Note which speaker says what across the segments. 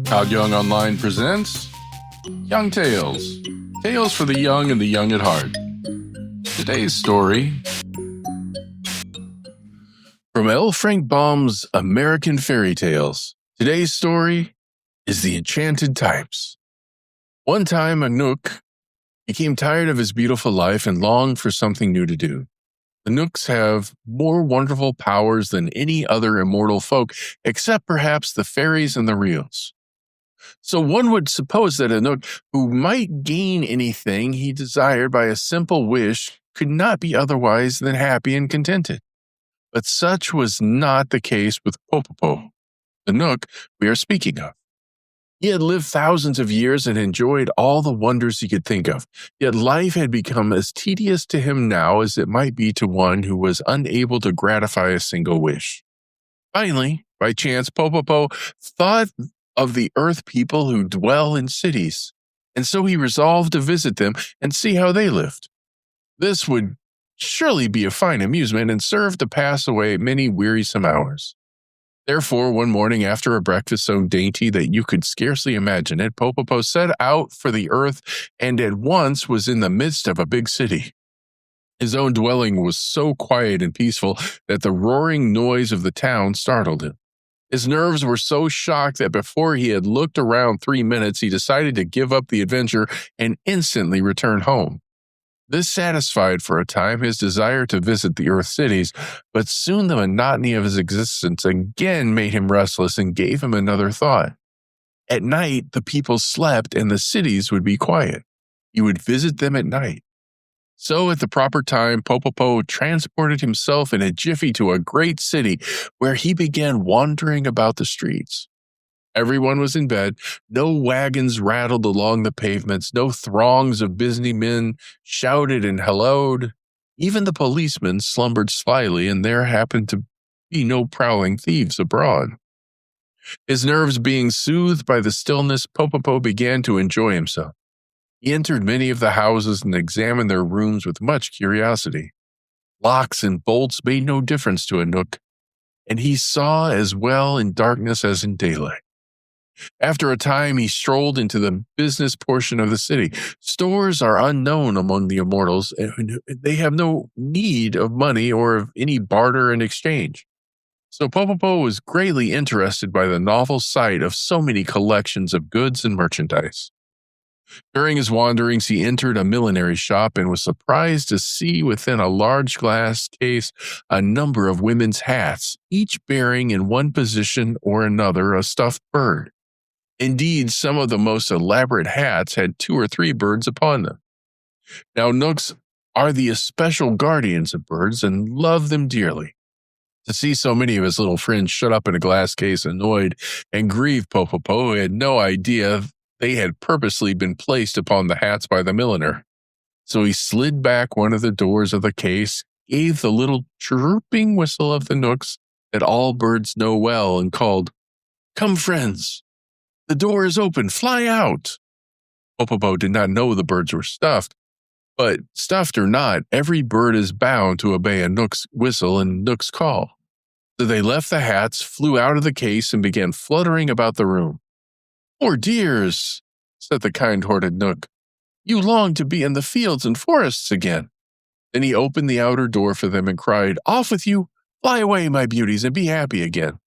Speaker 1: Todd Young Online presents Young Tales. Tales for the young and the young at heart. Today's story from L. Frank Baum's American Fairy Tales. Today's story is The Enchanted Types. One time a knook became tired of his beautiful life and longed for something new to do. The Knooks have more wonderful powers than any other immortal folk, except perhaps the fairies and the reals. So one would suppose that a Knook who might gain anything he desired by a simple wish could not be otherwise than happy and contented. But such was not the case with Popopo, the Knook we are speaking of. He had lived thousands of years and enjoyed all the wonders he could think of, yet life had become as tedious to him now as it might be to one who was unable to gratify a single wish. Finally, by chance, Popopo thought of the earth people who dwell in cities, and so he resolved to visit them and see how they lived. This would surely be a fine amusement and serve to pass away many wearisome hours. Therefore, one morning after a breakfast so dainty that you could scarcely imagine it, Popopo set out for the earth and at once was in the midst of a big city. His own dwelling was so quiet and peaceful that the roaring noise of the town startled him. His nerves were so shocked that before he had looked around 3 minutes, he decided to give up the adventure and instantly return home. This satisfied for a time his desire to visit the Earth cities, but soon the monotony of his existence again made him restless and gave him another thought. At night, the people slept and the cities would be quiet. He would visit them at night. So at the proper time, Popopo transported himself in a jiffy to a great city where he began wandering about the streets. Everyone was in bed, no wagons rattled along the pavements, no throngs of busy men shouted and helloed. Even the policemen slumbered slyly, and there happened to be no prowling thieves abroad. His nerves being soothed by the stillness, Popopo began to enjoy himself. He entered many of the houses and examined their rooms with much curiosity. Locks and bolts made no difference to a Knook, and he saw as well in darkness as in daylight. After a time, he strolled into the business portion of the city. Stores are unknown among the immortals, and they have no need of money or of any barter and exchange. So Popopo was greatly interested by the novel sight of so many collections of goods and merchandise. During his wanderings, he entered a millinery shop and was surprised to see within a large glass case a number of women's hats, each bearing in one position or another a stuffed bird. Indeed, some of the most elaborate hats had 2 or 3 birds upon them. Now, Knooks are the especial guardians of birds and love them dearly. To see so many of his little friends shut up in a glass case annoyed and grieved Popopo, who had no idea they had purposely been placed upon the hats by the milliner. So he slid back one of the doors of the case, gave the little chirruping whistle of the Knooks that all birds know well, and called, "Come, friends! The door is open, fly out!" Popopo did not know the birds were stuffed, but stuffed or not, every bird is bound to obey a Knook's whistle and Knook's call. So they left the hats, flew out of the case, and began fluttering about the room. "Poor dears," said the kind-hearted Knook, "you long to be in the fields and forests again." Then he opened the outer door for them and cried, "Off with you! Fly away, my beauties, and be happy again."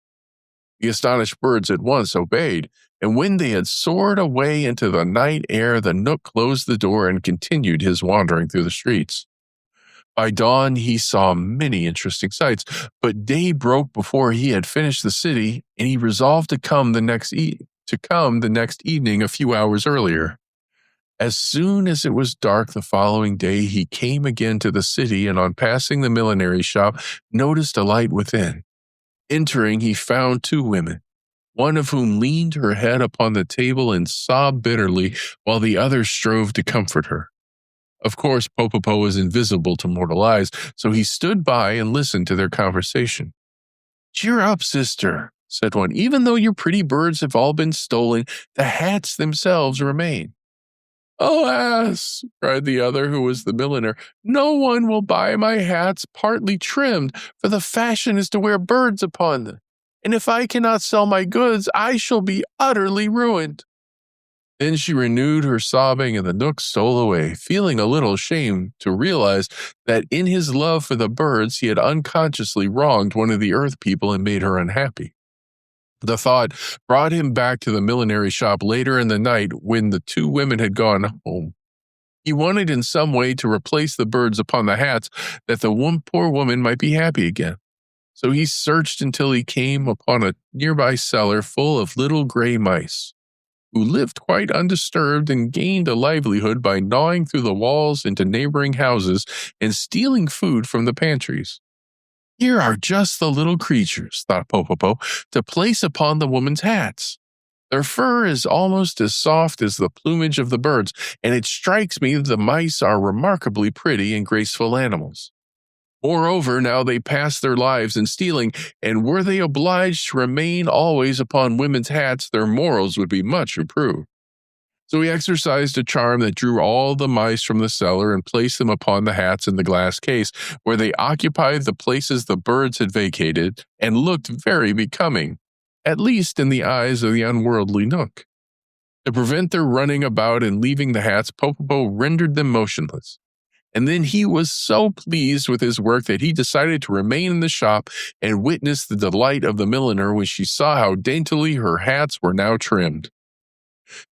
Speaker 1: The astonished birds at once obeyed, and when they had soared away into the night air, the Knook closed the door and continued his wandering through the streets. By dawn, he saw many interesting sights, but day broke before he had finished the city, and he resolved to come the next evening a few hours earlier. As soon as it was dark the following day, he came again to the city, and on passing the millinery shop, noticed a light within. Entering, he found 2 women, one of whom leaned her head upon the table and sobbed bitterly, while the other strove to comfort her. Of course, Popopo was invisible to mortal eyes, so he stood by and listened to their conversation. "Cheer up, sister," said one. "Even though your pretty birds have all been stolen, the hats themselves remain." "Alas," cried the other, who was the milliner, "no one will buy my hats partly trimmed, for the fashion is to wear birds upon them." and if I cannot sell my goods, I shall be utterly ruined." Then she renewed her sobbing, and the Knook stole away, feeling a little ashamed to realize that in his love for the birds, he had unconsciously wronged one of the earth people and made her unhappy. The thought brought him back to the millinery shop later in the night when the two women had gone home. He wanted in some way to replace the birds upon the hats that the poor woman might be happy again. So he searched until he came upon a nearby cellar full of little gray mice, who lived quite undisturbed and gained a livelihood by gnawing through the walls into neighboring houses and stealing food from the pantries. "Here are just the little creatures," thought Popopo, "to place upon the woman's hats. Their fur is almost as soft as the plumage of the birds, and it strikes me that the mice are remarkably pretty and graceful animals. Moreover, now they pass their lives in stealing, and were they obliged to remain always upon women's hats, their morals would be much improved." So he exercised a charm that drew all the mice from the cellar and placed them upon the hats in the glass case, where they occupied the places the birds had vacated and looked very becoming, at least in the eyes of the unworldly Knook. To prevent their running about and leaving the hats, Popopo rendered them motionless. And then he was so pleased with his work that he decided to remain in the shop and witness the delight of the milliner when she saw how daintily her hats were now trimmed.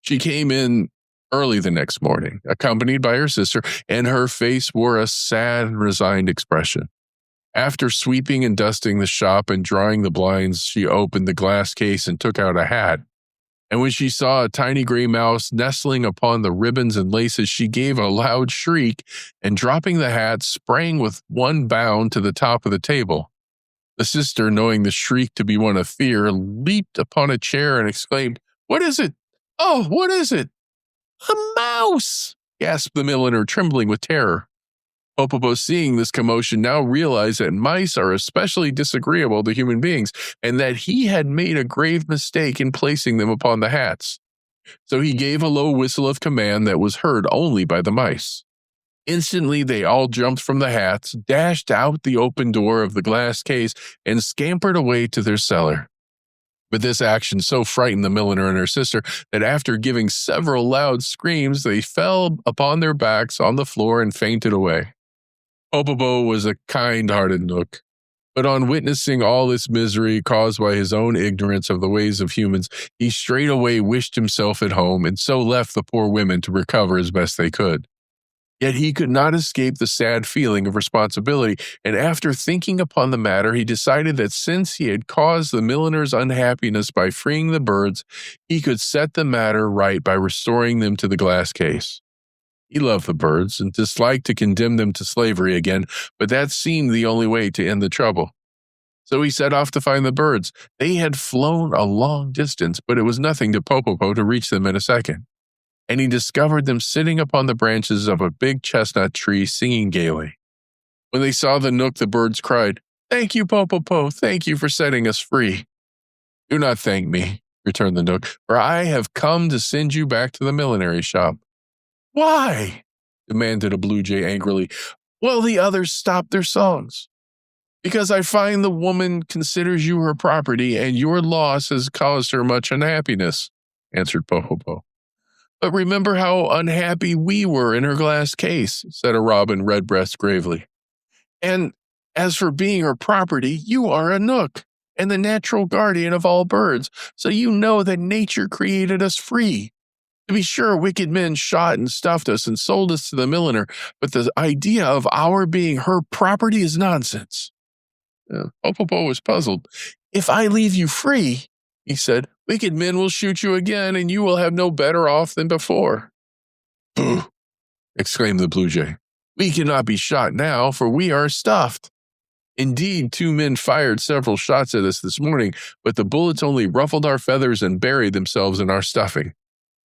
Speaker 1: She came in early the next morning, accompanied by her sister, and her face wore a sad and resigned expression. After sweeping and dusting the shop and drying the blinds, she opened the glass case and took out a hat. And when she saw a tiny gray mouse nestling upon the ribbons and laces, she gave a loud shriek and, dropping the hat, sprang with one bound to the top of the table. The sister, knowing the shriek to be one of fear, leaped upon a chair and exclaimed, "What is it? Oh, what is it?" "A mouse!" gasped the milliner, trembling with terror. Popopo, seeing this commotion, now realized that mice are especially disagreeable to human beings and that he had made a grave mistake in placing them upon the hats. So he gave a low whistle of command that was heard only by the mice. Instantly, they all jumped from the hats, dashed out the open door of the glass case, and scampered away to their cellar. But this action so frightened the milliner and her sister that after giving several loud screams, they fell upon their backs on the floor and fainted away. Popopo was a kind-hearted Knook, but on witnessing all this misery caused by his own ignorance of the ways of humans, he straightway wished himself at home and so left the poor women to recover as best they could. Yet he could not escape the sad feeling of responsibility, and after thinking upon the matter, he decided that since he had caused the milliner's unhappiness by freeing the birds, he could set the matter right by restoring them to the glass case. He loved the birds and disliked to condemn them to slavery again, but that seemed the only way to end the trouble. So he set off to find the birds. They had flown a long distance, but it was nothing to Popopo to reach them in a second. And he discovered them sitting upon the branches of a big chestnut tree, singing gaily. When they saw the Knook, the birds cried, "Thank you, Popopo, thank you for setting us free." "Do not thank me," returned the Knook, "for I have come to send you back to the millinery shop." "Why?" demanded a blue jay angrily. "Well, the others stopped their songs." "Because I find the woman considers you her property, and your loss has caused her much unhappiness," answered Popopo. "But remember how unhappy we were in her glass case," said a robin redbreast gravely. "And as for being her property, you are a Knook, and the natural guardian of all birds, so you know that nature created us free. To be sure, wicked men shot and stuffed us and sold us to the milliner, but the idea of our being her property is nonsense." Popopo was puzzled. "If I leave you free," he said, "wicked men will shoot you again, and you will have no better off than before." "Pooh!" exclaimed the blue jay. "We cannot be shot now, for we are stuffed. Indeed, 2 men fired several shots at us this morning, but the bullets only ruffled our feathers and buried themselves in our stuffing.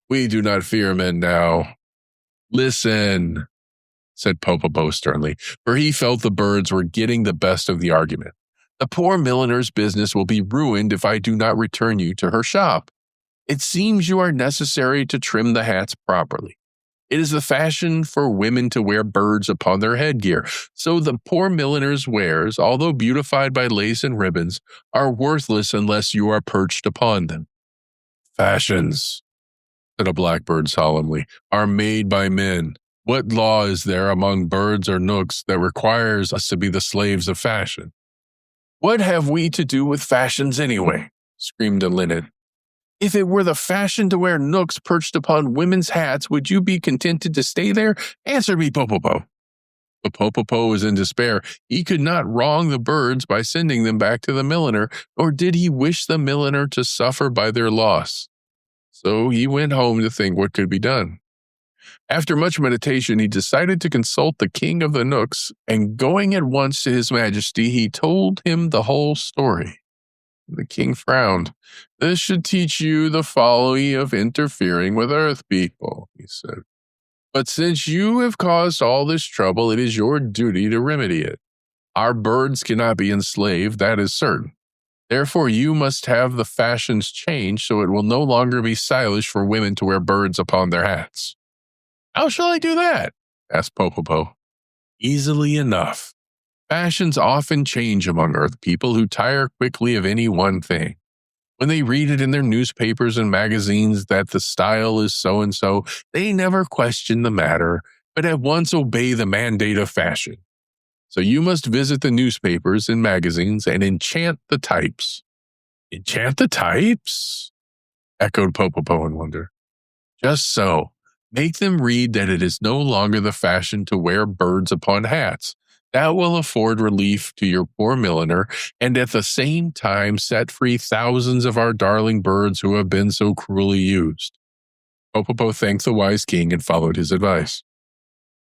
Speaker 1: We do not fear men now." "Listen," said Popopo sternly, for he felt the birds were getting the best of the argument. "The poor milliner's business will be ruined if I do not return you to her shop. It seems you are necessary to trim the hats properly. It is the fashion for women to wear birds upon their headgear. So the poor milliner's wares, although beautified by lace and ribbons, are worthless unless you are perched upon them. Fashions, said a blackbird solemnly, are made by men. What law is there among birds or knooks that requires us to be the slaves of fashion? What have we to do with fashions anyway? Screamed a linnet. If it were the fashion to wear knooks perched upon women's hats, would you be contented to stay there? Answer me, Popopo. But Popopo was in despair. He could not wrong the birds by sending them back to the milliner, nor did he wish the milliner to suffer by their loss. So he went home to think what could be done. After much meditation, he decided to consult the king of the Knooks, and going at once to his majesty, he told him the whole story. The king frowned. This should teach you the folly of interfering with earth people, he said. But since you have caused all this trouble, it is your duty to remedy it. Our birds cannot be enslaved, that is certain. Therefore, you must have the fashions changed so it will no longer be stylish for women to wear birds upon their hats. How shall I do that? Asked Popopo. Easily enough. Fashions often change among earth people who tire quickly of any one thing. When they read it in their newspapers and magazines that the style is so-and-so, they never question the matter, but at once obey the mandate of fashion. So you must visit the newspapers and magazines and enchant the types. Enchant the types? Echoed Popopo in wonder. Just so. Make them read that it is no longer the fashion to wear birds upon hats. That will afford relief to your poor milliner, and at the same time set free thousands of our darling birds who have been so cruelly used. Popopo thanked the wise king and followed his advice.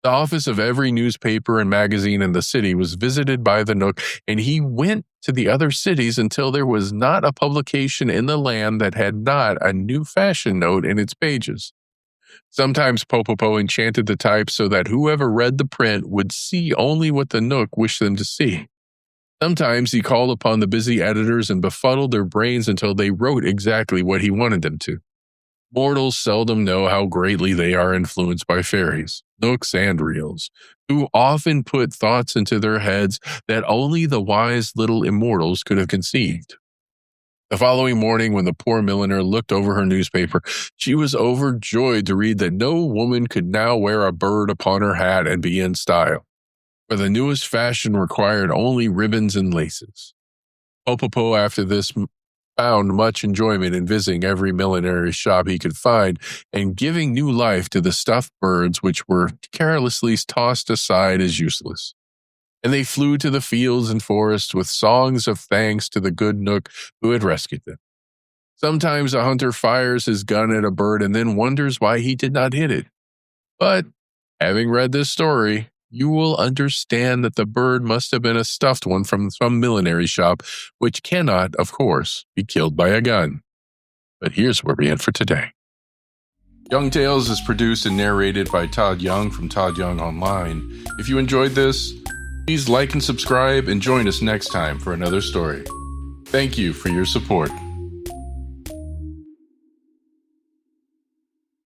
Speaker 1: The office of every newspaper and magazine in the city was visited by the Knook, and he went to the other cities until there was not a publication in the land that had not a new fashion note in its pages. Sometimes Popopo enchanted the types so that whoever read the print would see only what the Knook wished them to see. Sometimes he called upon the busy editors and befuddled their brains until they wrote exactly what he wanted them to. Mortals seldom know how greatly they are influenced by fairies, Knooks and reals, who often put thoughts into their heads that only the wise little immortals could have conceived. The following morning, when the poor milliner looked over her newspaper, she was overjoyed to read that no woman could now wear a bird upon her hat and be in style, for the newest fashion required only ribbons and laces. Popopo, after this, found much enjoyment in visiting every millinery shop he could find and giving new life to the stuffed birds which were carelessly tossed aside as useless. And they flew to the fields and forests with songs of thanks to the good Knook who had rescued them. Sometimes a hunter fires his gun at a bird and then wonders why he did not hit it. But, having read this story, you will understand that the bird must have been a stuffed one from some millinery shop, which cannot, of course, be killed by a gun. But here's where we end for today. Young Tales is produced and narrated by Todd Young from Todd Young Online. If you enjoyed this, please like and subscribe and join us next time for another story. Thank you for your support.